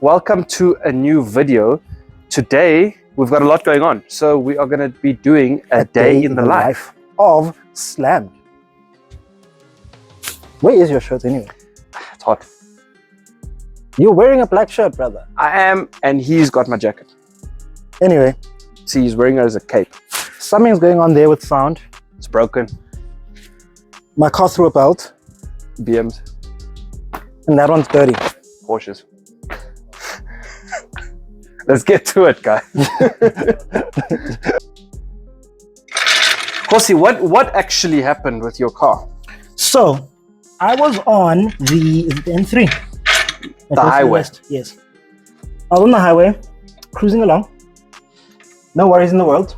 welcome to a new video. Today we've got a lot going on, so we are going to be doing a day in the life of Slam. Where is your shirt anyway? It's hot. You're wearing a black shirt, brother. I am, and he's got my jacket. Anyway, see, he's wearing it as a cape. Something's going on there with sound. It's broken. My car threw a belt. BMs. And that one's dirty. Porsches. Let's get to it, guys. Horsey, what actually happened with your car? So, I was on the N3. The highway? Yes. I was on the highway, cruising along. No worries in the world.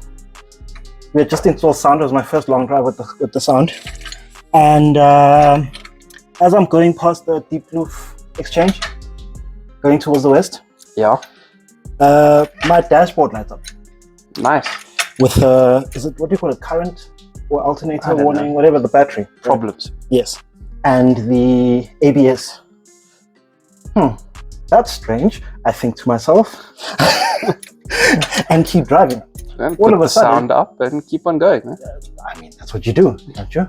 We had just installed sound. It was my first long drive with the sound. And as I'm going past the deep roof exchange, going towards the west, yeah, my dashboard lights up. Nice. With is it, what do you call it, current or alternator warning, whatever, the battery problems. Yes. And the ABS. That's strange, I think to myself. And keep driving. And all of a sudden, sound up and keep on going. I mean, that's what you do, don't you?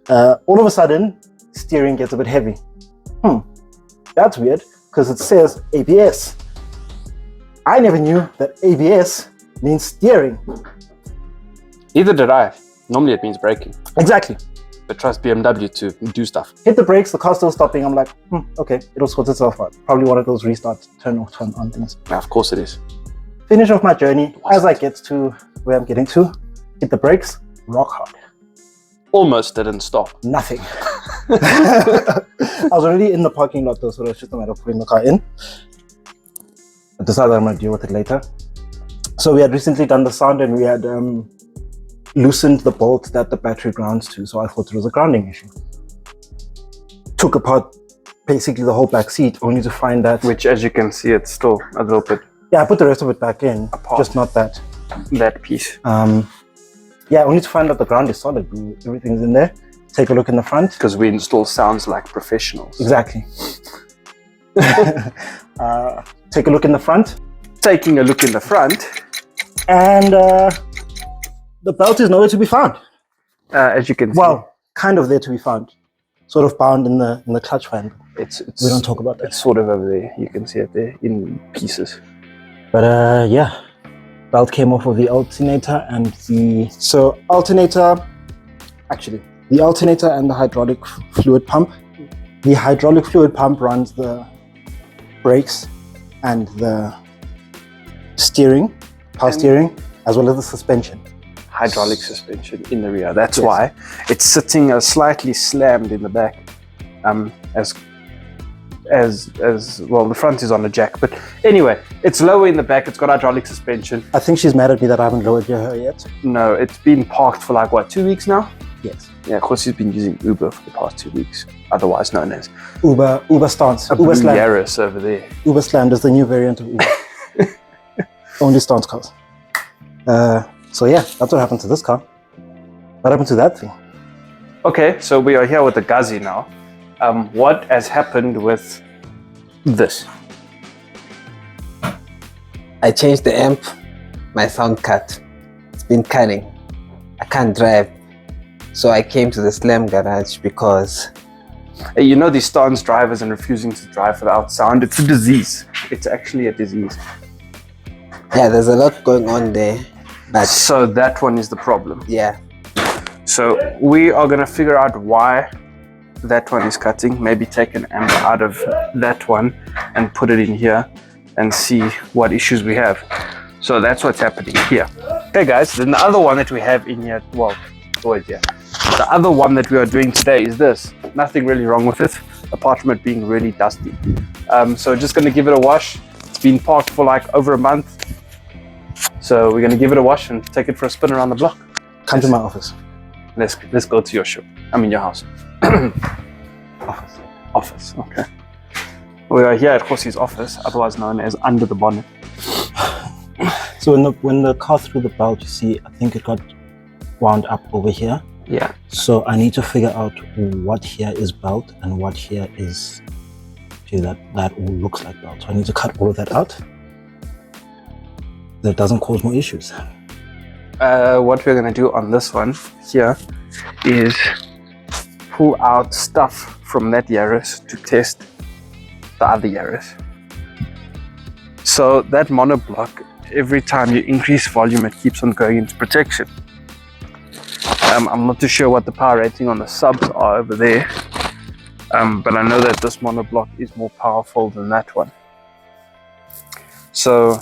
All of a sudden, steering gets a bit heavy. That's weird, because it says ABS. I never knew that ABS means steering. Neither did I. Normally it means braking. Exactly. But trust BMW to do stuff. Hit the brakes, the car's still stopping. I'm like, okay, it'll sort itself out. Probably one of those restart, turn off, turn on things. Yeah, of course it is. Finish off my journey. As I get to where I'm getting to, hit the brakes, rock hard. Almost didn't stop. Nothing. I was already in the parking lot though, so it was just a matter of putting the car in. I decided I'm going to deal with it later. So we had recently done the sound and we had loosened the bolt that the battery grounds to, so I thought it was a grounding issue. Took apart basically the whole back seat, only to find that... Which, as you can see, it's still a little bit... Yeah, I put the rest of it back in, apart. Just not that. That piece. Yeah, only to find that the ground is solid. Everything's in there. Take a look in the front. Because we install sounds like professionals. Exactly. Take a look in the front. Taking a look in the front. And the belt is nowhere to be found. As you can see. Well, kind of there to be found. Sort of bound in the clutch fan. We don't talk about that. It's sort of over there. You can see it there in pieces. But yeah, belt came off of the alternator and the alternator and the hydraulic fluid pump. The hydraulic fluid pump runs the brakes and the steering, power steering, as well as the suspension. Hydraulic suspension in the rear. That's why it's sitting slightly slammed in the back. As well, the front is on a jack, but anyway, it's lower in the back. It's got hydraulic suspension. I think she's mad at me that I haven't lowered her yet. No, it's been parked for like what, 2 weeks now? Yes. Yeah, of course, he's been using Uber for the past 2 weeks, otherwise known as Uber stance. Uber Slam. Yaris over there. Uber Slam is the new variant of Uber. Only stance cars. So yeah, that's what happened to this car. What happened to that thing? Okay, so we are here with the Guzzi now. What has happened with this? I changed the amp, my sound cut. It's been cutting. I can't drive. So I came to the Slam garage because... You know these stance drivers and refusing to drive without sound, it's a disease. It's actually a disease. Yeah, there's a lot going on there. But so that one is the problem. Yeah. So we are going to figure out why that one is cutting, maybe take an amp out of that one and put it in here and see what issues we have. So that's what's happening here. Okay guys, then the other one that we have in here, well, always here. The other one that we are doing today is this. Nothing really wrong with it, apart from it being really dusty. So just going to give it a wash. It's been parked for like over a month. So we're going to give it a wash and take it for a spin around the block. Come to my office. Let's go to your shop. I mean your house. Office, okay. We are here at Horsey's office, otherwise known as under the bonnet. So when the car threw the belt, you see, I think it got wound up over here. Yeah. So I need to figure out what here is belt and what here is See, that all looks like belt. So I need to cut all of that out. That doesn't cause more issues. What we're gonna do on this one here is pull out stuff from that Yaris to test the other Yaris. So that monoblock, every time you increase volume, it keeps on going into protection. I'm not too sure what the power rating on the subs are over there, but I know that this monoblock is more powerful than that one. So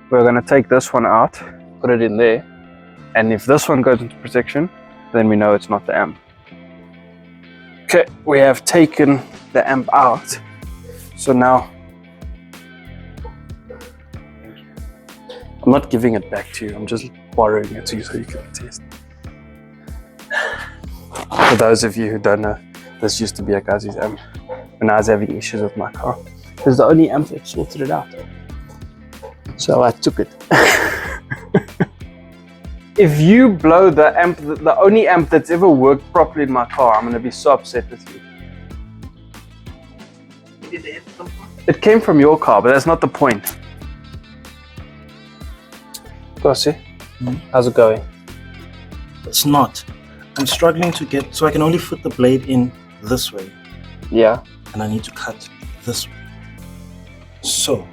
we're going to take this one out, put it in there, and if this one goes into protection, then we know it's not the amp. Okay, we have taken the amp out, so now I'm not giving it back to you, I'm just borrowing it to you so you can test. For those of you who don't know, this used to be a Gazi's amp when I was having issues with my car. It was the only amp that sorted it out. So I took it. If you blow the amp, the only amp that's ever worked properly in my car, I'm going to be so upset with you. It came from your car, but that's not the point. Go see. How's it going? It's not. I'm struggling to get, so I can only fit the blade in this way. Yeah. And I need to cut this way. So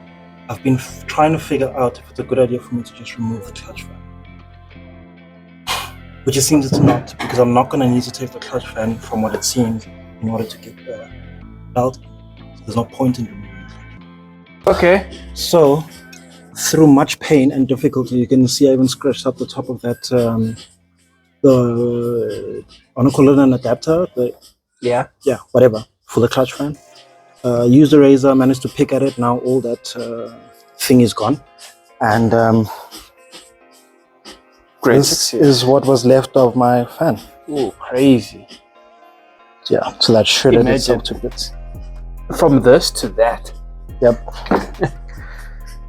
I've been trying to figure out if it's a good idea for me to just remove the clutch fan. Which it seems it's not, because I'm not going to need to take the clutch fan from what it seems in order to get the belt. So there's no point in removing it. Okay. So through much pain and difficulty, you can see I even scratched up the top of that, I want to call it an adapter. Yeah, whatever, for the clutch fan. Used a razor, managed to pick at it. Now all that thing is gone. And this is what was left of my fan. Oh, crazy. Yeah, so that shredded itself to bits. From this to that. Yep.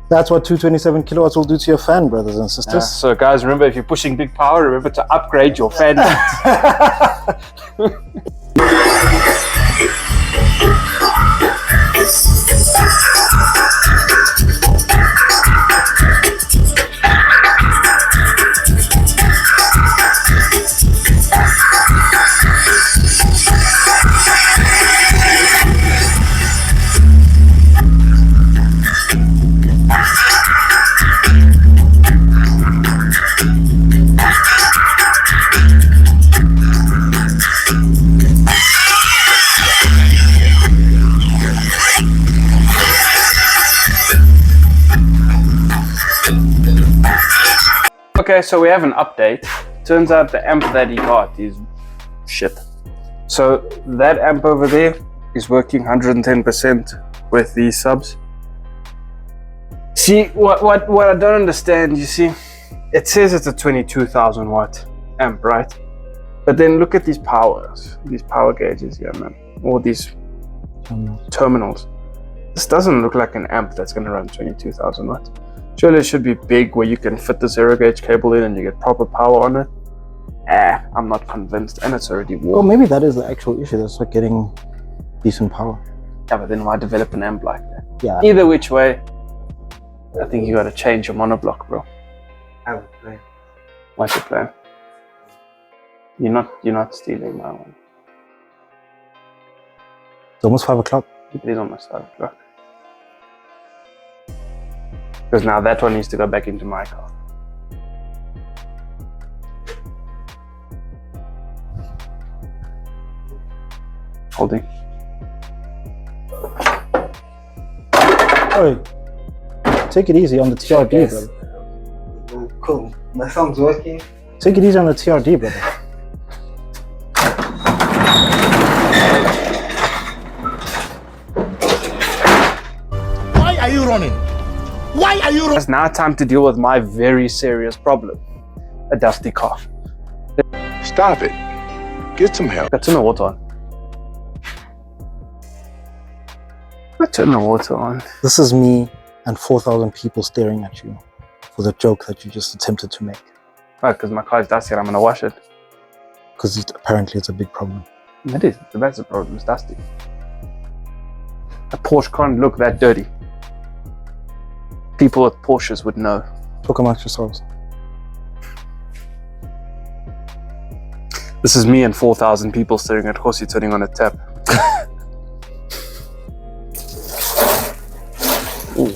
That's what 227 kilowatts will do to your fan, brothers and sisters. So guys, remember, if you're pushing big power, remember to upgrade your fan. Okay, so we have an update. Turns out the amp that he got is shit. So that amp over there is working 110% with these subs. See, what I don't understand, you see, it says it's a 22,000 watt amp, right? But then look at these power gauges here, man. All these terminals. This doesn't look like an amp that's going to run 22,000 watts. Surely it should be big where you can fit the zero gauge cable in and you get proper power on it. I'm not convinced, and it's already warm. Well, maybe that is the actual issue. That's not getting decent power. Yeah, but then why develop an amp like that? Yeah. Either which way, I think you got to change your monoblock, bro. I have a plan. What's your plan? You're not stealing my one. It's almost 5 o'clock. It is almost 5 o'clock. Because now that one needs to go back into my car. Holding. Hey, take it easy on the TRD, Yes. brother. Cool. My thumb's working. Take it easy on the TRD, brother. Why are you running? Why are you running? It's now time to deal with my very serious problem. A dusty car. Stop it. Get some help. Turn the water on. Turn the water on. This is me and 4,000 people staring at you for the joke that you just attempted to make. Oh, because my car is dusty and I'm gonna wash it. Because apparently it's a big problem. It is. That's the problem. It's dusty. A Porsche can't look that dirty. People with Porsches would know. Talk amongst yourselves. This is me and 4,000 people staring at Horsey turning on a tap. Ooh.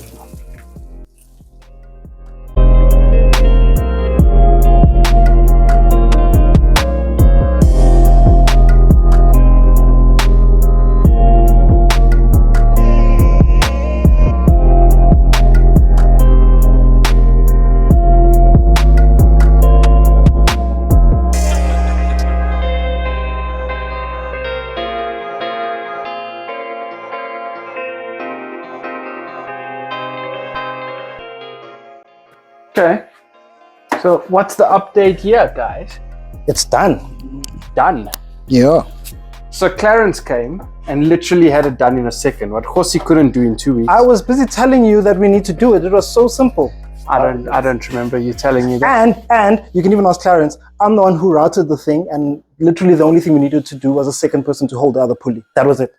Okay, so what's the update here, guys? It's done. Done. Yeah. So Clarence came and literally had it done in a second, what Horsey couldn't do in 2 weeks. I was busy telling you that we need to do it. It was so simple. I don't remember you telling me that. And you can even ask Clarence, I'm the one who routed the thing, and literally the only thing we needed to do was a second person to hold the other pulley. That was it.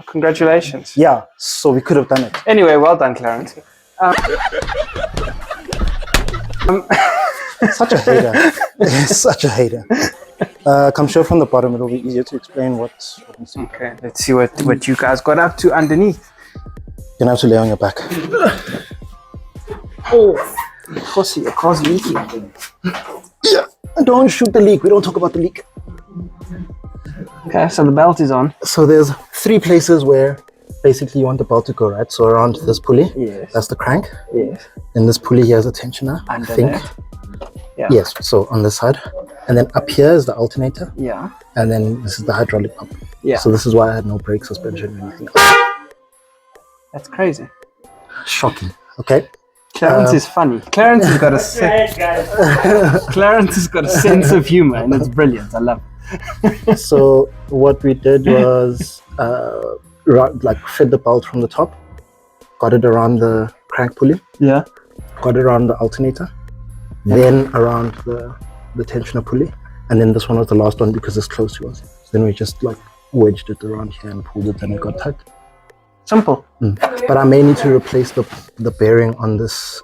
Congratulations. Yeah, so we could have done it. Anyway, well done, Clarence. Such a hater. Such a hater. Come show from the bottom, it'll be easier to explain what I'm seeing. Okay, let's see what you guys got up to underneath. You're gonna have to lay on your back. Oh, Horsey, your car's leaking. Yeah. Don't shoot the leak. We don't talk about the leak. Okay, so the belt is on. So there's 3 places where basically you want the belt to go, right? So around this pulley, Yes. that's the crank. Yes. Then this pulley here is a tensioner, I Under think. that. Yeah. Yes, so on this side. And then up here is the alternator. Yeah. And then this is the hydraulic pump. Yeah. So this is why I had no brake suspension or anything else. That's crazy. Shocking. Okay. Clarence is funny. Clarence has got a Clarence has got a sense of humor, and it's brilliant. I love it. So what we did was fed the belt from the top, got it around the crank pulley, Yeah. got it around the alternator, then around the tensioner pulley, and then this one was the last one because it's close to us. Then we just wedged it around here and pulled it and it got tight. Simple. But I may need to replace the bearing on this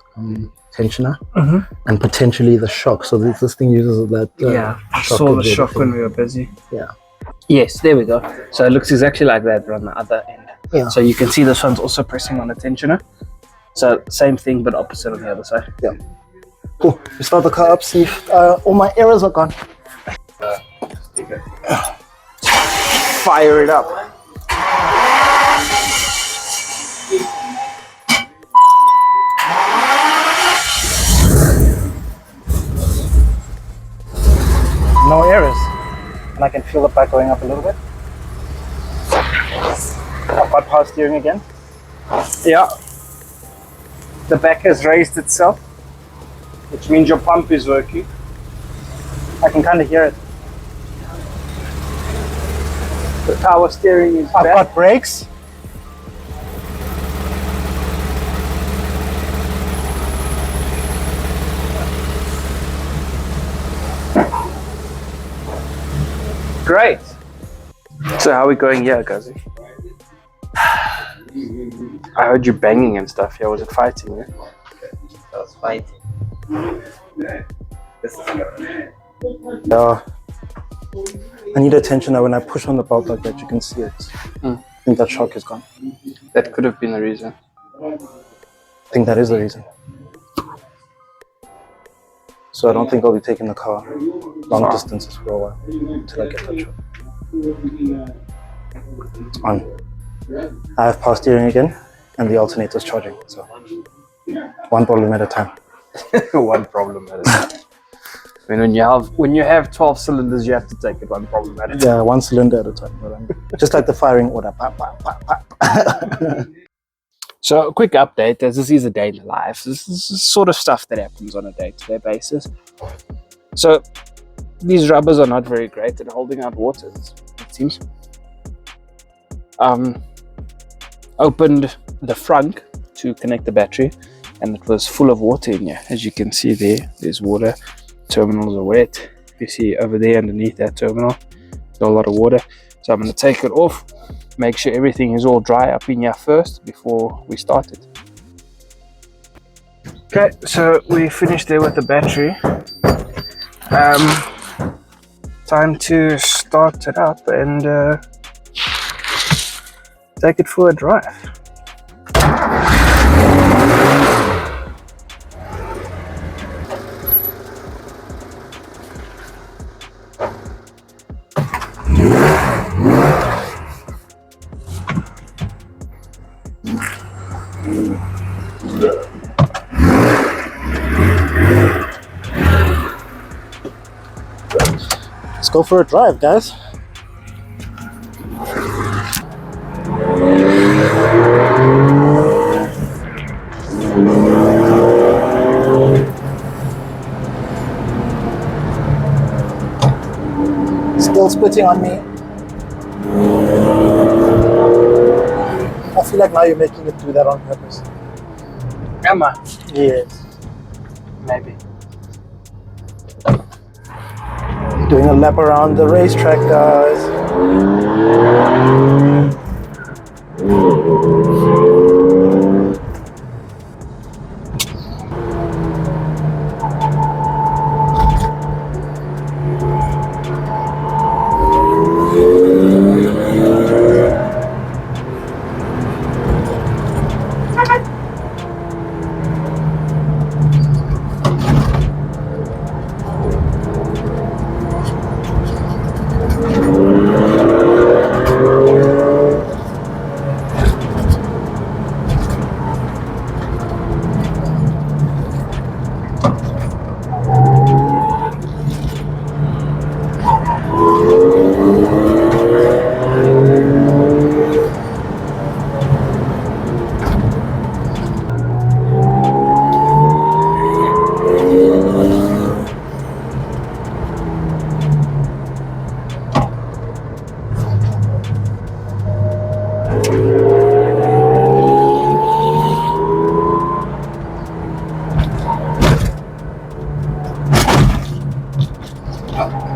tensioner and potentially the shock. So this thing uses that I shock saw the absorber shock thing. when we were busy. Yeah. Yes, there we go. So it looks exactly like that, but on the other end. Yeah. So you can see this one's also pressing on a tensioner. So same thing, but opposite on the other side. Yeah. Cool. We start the car up, see if all my errors are gone. Fire it up. No errors. And I can feel the back going up a little bit. I've got power steering again. Yeah. The back has raised itself, which means your pump is working. I can kind of hear it. The power steering is I've back. got brakes. Great. So how are we going here, Gazi? I heard you banging and stuff. Yeah, was it fighting? Yeah? I was fighting. I need a tensioner. When I push on the belt like that, you can see it. I think that shock is gone. That could have been the reason. I think that is the reason. So I don't think I'll be taking the car long distances for a while until I get that shock. It's on. I have power steering again, and the alternator's charging. So one problem at a time. One problem at a time. I mean, when you have 12 cylinders, you have to take it one problem at a time. Yeah, one cylinder at a time. But just like the firing order. Pop, pop, pop, pop. So, a quick update, as this is a day in the life. This is sort of stuff that happens on a day-to-day basis. So, these rubbers are not very great at holding out water, it seems. Opened the front to connect the battery, and it was full of water in here. As you can see there's water. Terminals are wet. You see over there underneath that terminal, there's a lot of water. So I'm going to take it off, make sure everything is all dry up in here first before we start it. Okay, so we finished there with the battery. Time to start it up and take it for a drive. Let's go for a drive, guys. Still spitting on me. I feel like now you're making it do that on purpose. Am I? Yes. Maybe. Doing a lap around the racetrack, guys.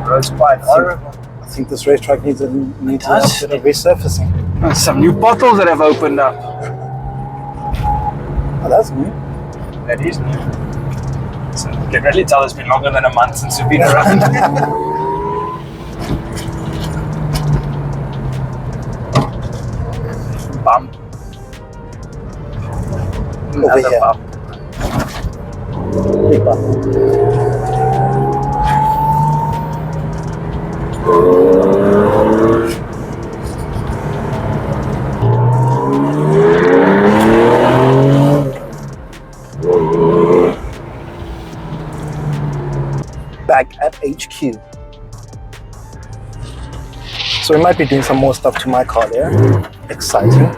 Road's quite horrible. I think this racetrack needs a bit of resurfacing. There's some new bottles that have opened up. Oh, that's new. That is new. So you can really tell it's been longer than a month since we've been around. Bump. Over here. Bump. Big bump. Back at HQ. So we might be doing some more stuff to my car there. Exciting.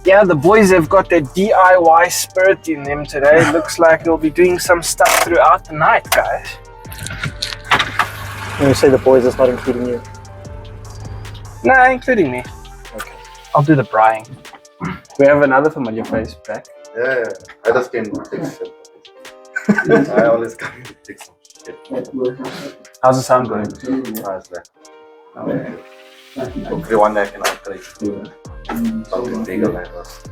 Yeah, the boys have got their DIY spirit in them today. Looks like they'll be doing some stuff throughout the night, guys. When you say the boys, it's not including you. Nah, including me. Okay. I'll do the braaiing. We have another familiar face back. Yeah, I just came to fix it. I always come to fix some shit. How's the sound going? Hopefully one day I can upgrade something bigger like this.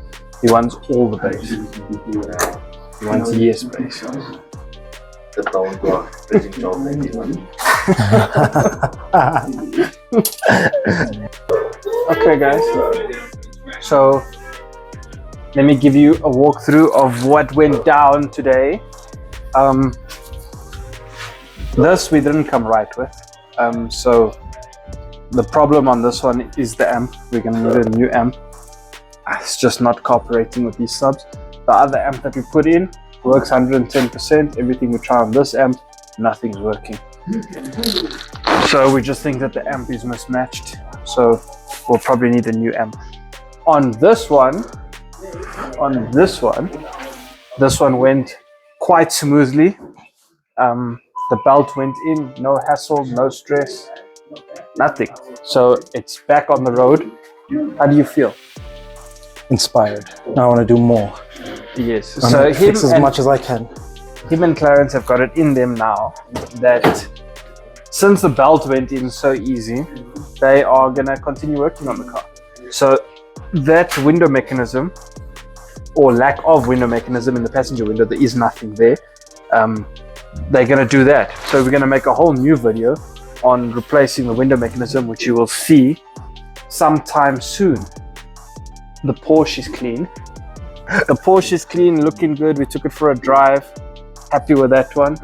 He wants all the bass. Yeah. He wants yes bass. Sit down to a fixing job maybe. Okay, guys. So let me give you a walkthrough of what went down today. This we didn't come right with. So the problem on this one is the amp. We're gonna need a new amp. It's just not cooperating with these subs. The other amp that we put in works 110%. Everything we try on this amp, nothing's working. So we just think that the amp is mismatched. So we'll probably need a new amp. On this one went quite smoothly. The belt went in, no hassle, no stress, nothing. So it's back on the road. How do you feel? Inspired. Now I want to do more. Yes. So fix as much as I can. Him and Clarence have got it in them now that since the belt went in so easy, they are gonna continue working on the car. So that window mechanism, or lack of window mechanism in the passenger window, there is nothing there. They're gonna do that. So we're gonna make a whole new video on replacing the window mechanism, which you will see sometime soon. The Porsche is clean. The Porsche is clean, looking good. We took it for a drive. Happy with that one.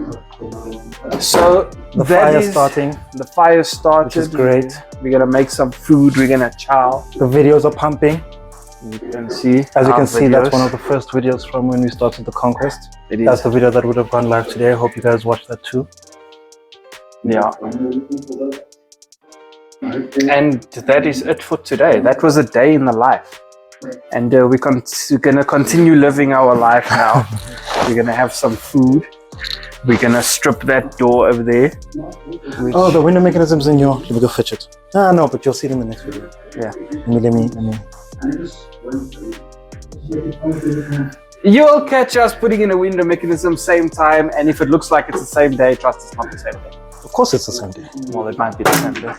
So The fire starting. The fire started. Which is great. We're gonna make some food. We're gonna chow. The videos are pumping. You can see. As you our can see, that's videos. one of the first videos from when we started the Conquest. It is. That's the video that would have gone live today. I hope you guys watched that too. Yeah. And that is it for today. That was a day in the life. And we're going to continue living our life now. We're going to have some food. We're going to strip that door over there. Oh, the window mechanism's in your... Let me go fetch it. Ah, no, but you'll see it in the next video. Yeah. Let me. You'll catch us putting in a window mechanism same time. And if it looks like it's the same day, trust it's not the same day. Of course it's the same day. Well, it might be the same day.